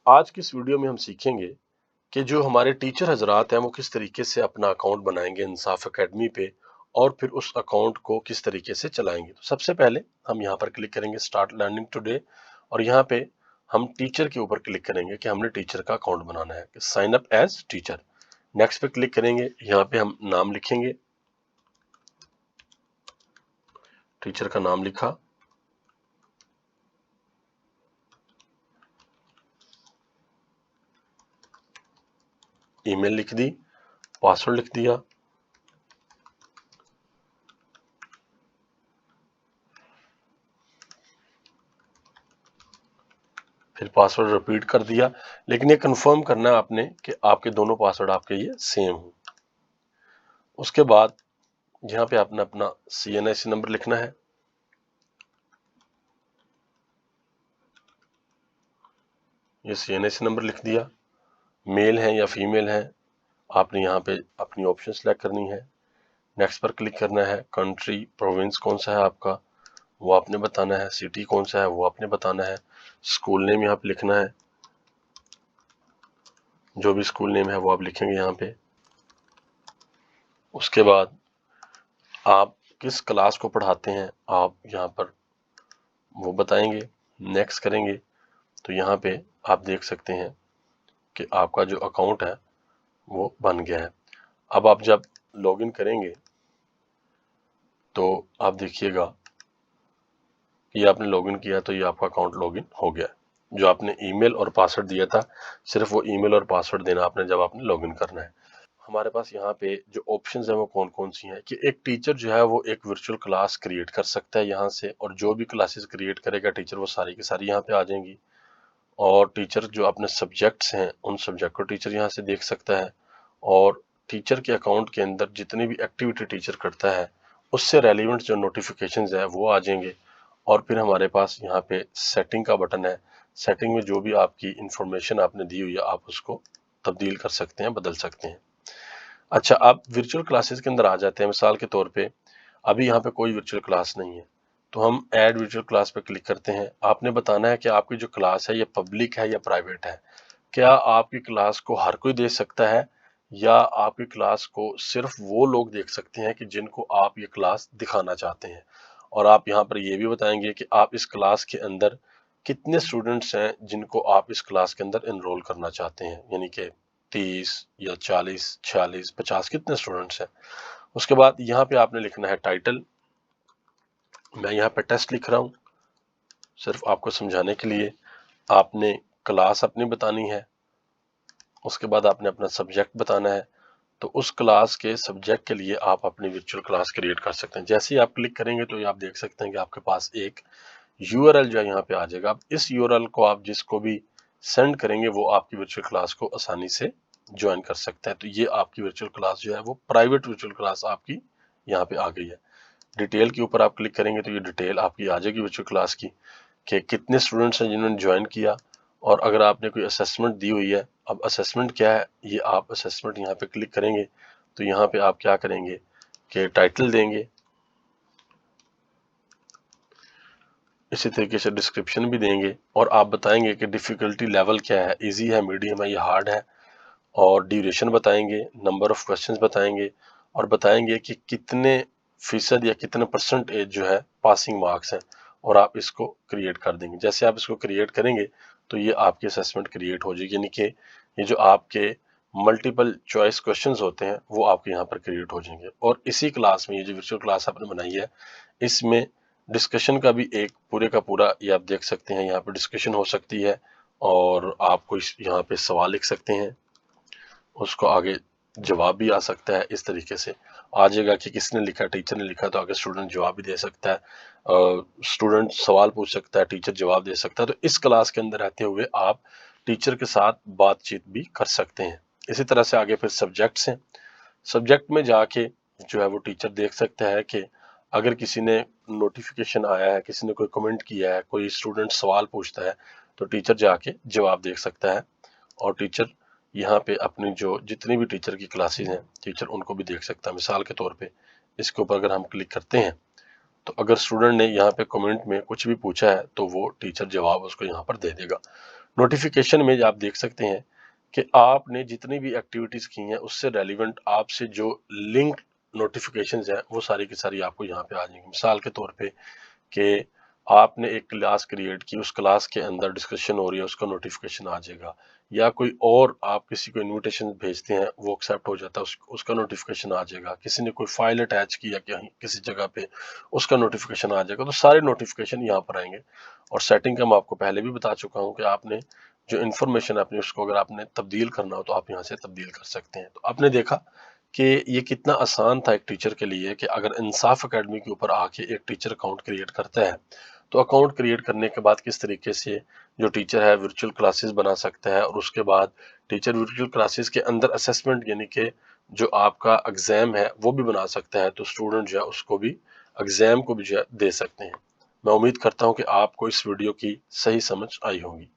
आज की इस वीडियो में हम सीखेंगे कि जो हमारे टीचर हजरात हैं वो किस तरीके से अपना अकाउंट बनाएंगे इंसाफ एकेडमी पे और फिर उस अकाउंट को किस तरीके से चलाएंगे। तो सबसे पहले हम यहाँ पर क्लिक करेंगे स्टार्ट लर्निंग टुडे और यहाँ पे हम टीचर के ऊपर क्लिक करेंगे कि हमने टीचर का अकाउंट बनाना है, sign up as teacher. Next पे क्लिक करेंगे, यहाँ पे हम नाम लिखेंगे, टीचर का नाम लिखा, ईमेल लिख दी, पासवर्ड लिख दिया, फिर पासवर्ड रिपीट कर दिया। लेकिन ये कंफर्म करना है आपने कि आपके दोनों पासवर्ड आपके ये सेम हो। उसके बाद यहाँ पे आपने अपना CNIC नंबर लिखना है, ये CNIC नंबर लिख दिया। मेल है या फीमेल है आपने यहाँ पे अपनी ऑप्शन सेलेक्ट करनी है। नेक्स्ट पर क्लिक करना है। कंट्री प्रोविंस कौन सा है आपका वो आपने बताना है, सिटी कौन सा है वो आपने बताना है, स्कूल नेम यहाँ पे लिखना है, जो भी स्कूल नेम है वो आप लिखेंगे यहाँ पे। उसके बाद आप किस क्लास को पढ़ाते हैं आप यहाँ पर वो बताएंगे। नेक्स्ट करेंगे तो यहाँ पे आप देख सकते हैं कि आपका जो अकाउंट है वो बन गया है। अब आप जब लॉगिन करेंगे तो आप देखिएगा कि आपने लॉगिन किया तो ये आपका अकाउंट लॉगिन हो गया। जो आपने ईमेल और पासवर्ड दिया था सिर्फ वो ईमेल और पासवर्ड देना आपने जब आपने लॉगिन करना है। हमारे पास यहाँ पे जो ऑप्शंस हैं वो कौन कौन सी हैं कि एक टीचर जो है वो एक वर्चुअल क्लास क्रिएट कर सकता है यहाँ से, और जो भी क्लासेस क्रिएट करेगा टीचर वो सारी की सारी यहाँ पे आ जाएंगी। और टीचर जो अपने सब्जेक्ट्स हैं उन सब्जेक्ट को टीचर यहाँ से देख सकता है, और टीचर के अकाउंट के अंदर जितनी भी एक्टिविटी टीचर करता है उससे रेलिवेंट जो नोटिफिकेशंस है वो आ जाएंगे। और फिर हमारे पास यहाँ पे सेटिंग का बटन है। सेटिंग में जो भी आपकी इंफॉर्मेशन आपने दी हुई है आप उसको तब्दील कर सकते हैं, बदल सकते हैं। अच्छा, आप वर्चुअल क्लासेस के अंदर आ जाते हैं। मिसाल के तौर पे अभी यहाँ पे कोई वर्चुअल क्लास नहीं है तो हम ऐड वर्चुअल क्लास पे क्लिक करते हैं। आपने बताना है कि आपकी जो क्लास है ये पब्लिक है या प्राइवेट है। क्या आपकी क्लास को हर कोई देख सकता है या आपकी क्लास को सिर्फ वो लोग देख सकते हैं कि जिनको आप ये क्लास दिखाना चाहते हैं। और आप यहाँ पर ये भी बताएंगे कि आप इस क्लास के अंदर कितने स्टूडेंट्स हैं जिनको आप इस क्लास के अंदर एनरोल करना चाहते हैं, यानी कि 30 या 40 46 50 कितने स्टूडेंट्स हैं। उसके बाद यहाँ पे आपने लिखना है टाइटल। मैं यहाँ पे टेस्ट लिख रहा हूँ सिर्फ आपको समझाने के लिए। आपने क्लास अपनी बतानी है, उसके बाद आपने अपना सब्जेक्ट बताना है। तो उस क्लास के सब्जेक्ट के लिए आप अपनी वर्चुअल क्लास क्रिएट कर सकते हैं। जैसे ही आप क्लिक करेंगे तो ये आप देख सकते हैं कि आपके पास एक URL जो है यहाँ पे आ जाएगा। अब इस URL को आप जिसको भी सेंड करेंगे वो आपकी वर्चुअल क्लास को आसानी से ज्वाइन कर सकता है। तो ये आपकी वर्चुअल क्लास जो है वो प्राइवेट वर्चुअल क्लास आपकी यहाँ पे आ गई है। डिटेल के ऊपर आप क्लिक करेंगे तो ये डिटेल आपकी आ जाएगी वर्चुअल क्लास की कि कितने स्टूडेंट्स हैं जिन्होंने ज्वाइन किया, और अगर आपने कोई असेसमेंट दी हुई है। अब असेसमेंट क्या है, ये आप असेसमेंट यहाँ पे क्लिक करेंगे तो यहाँ पे आप क्या करेंगे कि टाइटल देंगे, इसी तरीके से डिस्क्रिप्शन भी देंगे, और आप बताएंगे कि डिफ़िकल्टी लेवल क्या है, इजी है, मीडियम है या हार्ड है, और ड्यूरेशन बताएंगे, नंबर ऑफ क्वेश्चंस बताएंगे, और बताएंगे कि कितने फीसद या कितने परसेंटेज जो है पासिंग मार्क्स हैं, और आप इसको क्रिएट कर देंगे। जैसे आप इसको क्रिएट करेंगे तो ये आपकी असेसमेंट क्रिएट हो जाएगी, यानी कि ये जो आपके मल्टीपल चॉइस क्वेश्चंस होते हैं वो आपके यहाँ पर क्रिएट हो जाएंगे। और इसी क्लास में ये जो वर्चुअल क्लास आपने बनाई है इसमें डिस्कशन का भी एक पूरे का पूरा ये आप देख सकते हैं, यहाँ पर डिस्कशन हो सकती है, और आपको यहाँ पे सवाल लिख सकते हैं, उसको आगे जवाब भी आ सकता है। इस तरीके से आ जाएगा कि किसने लिखा, टीचर ने लिखा तो आगे स्टूडेंट जवाब भी दे सकता है, स्टूडेंट सवाल पूछ सकता है, टीचर जवाब दे सकता है। तो इस क्लास के अंदर रहते हुए आप टीचर के साथ बातचीत भी कर सकते हैं। इसी तरह से आगे फिर सब्जेक्ट्स हैं। सब्जेक्ट में जाके जो है वो टीचर देख सकता है कि अगर किसी ने नोटिफिकेशन आया है, किसी ने कोई कमेंट किया है, कोई स्टूडेंट सवाल पूछता है तो टीचर जाके जवाब देख सकता है। और टीचर यहाँ पे अपनी जो जितनी भी टीचर की क्लासेस हैं टीचर उनको भी देख सकता है। मिसाल के तौर पे इसके ऊपर अगर हम क्लिक करते हैं तो अगर स्टूडेंट ने यहाँ पे कमेंट में कुछ भी पूछा है तो वो टीचर जवाब उसको यहाँ पर दे देगा। नोटिफिकेशन में आप देख सकते हैं कि आपने जितनी भी एक्टिविटीज की हैं उससे रेलिवेंट आपसे जो लिंक नोटिफिकेशंस हैं वो सारी की सारी आपको यहाँ पे आ जाएंगी। मिसाल के तौर पे कि आपने एक क्लास क्रिएट की, उस क्लास के अंदर डिस्कशन हो रही है, उसका नोटिफिकेशन आ जाएगा, या कोई और आप किसी को इनविटेशन भेजते हैं वो एक्सेप्ट हो जाता है, उसका नोटिफिकेशन आ जाएगा, किसी ने कोई फाइल अटैच किया कहीं किसी जगह पे उसका नोटिफिकेशन आ जाएगा। तो सारे नोटिफिकेशन यहाँ पर आएंगे। और सेटिंग का मैं आपको पहले भी बता चुका हूँ कि आपने जो इन्फॉर्मेशन अपनी उसको अगर आपने तब्दील करना हो तो आप यहाँ से तब्दील कर सकते हैं। तो आपने देखा कि ये कितना आसान था एक टीचर के लिए कि अगर इंसाफ एकेडमी के ऊपर आके एक टीचर अकाउंट क्रिएट करता है तो अकाउंट क्रिएट करने के बाद किस तरीके से जो टीचर है वर्चुअल क्लासेस बना सकता है, और उसके बाद टीचर वर्चुअल क्लासेस के अंदर असेसमेंट यानी कि जो आपका एग्जाम है वो भी बना सकता है, तो स्टूडेंट जो है उसको भी एग्जाम को भी जो है दे सकते हैं। मैं उम्मीद करता हूँ कि आपको इस वीडियो की सही समझ आई होगी।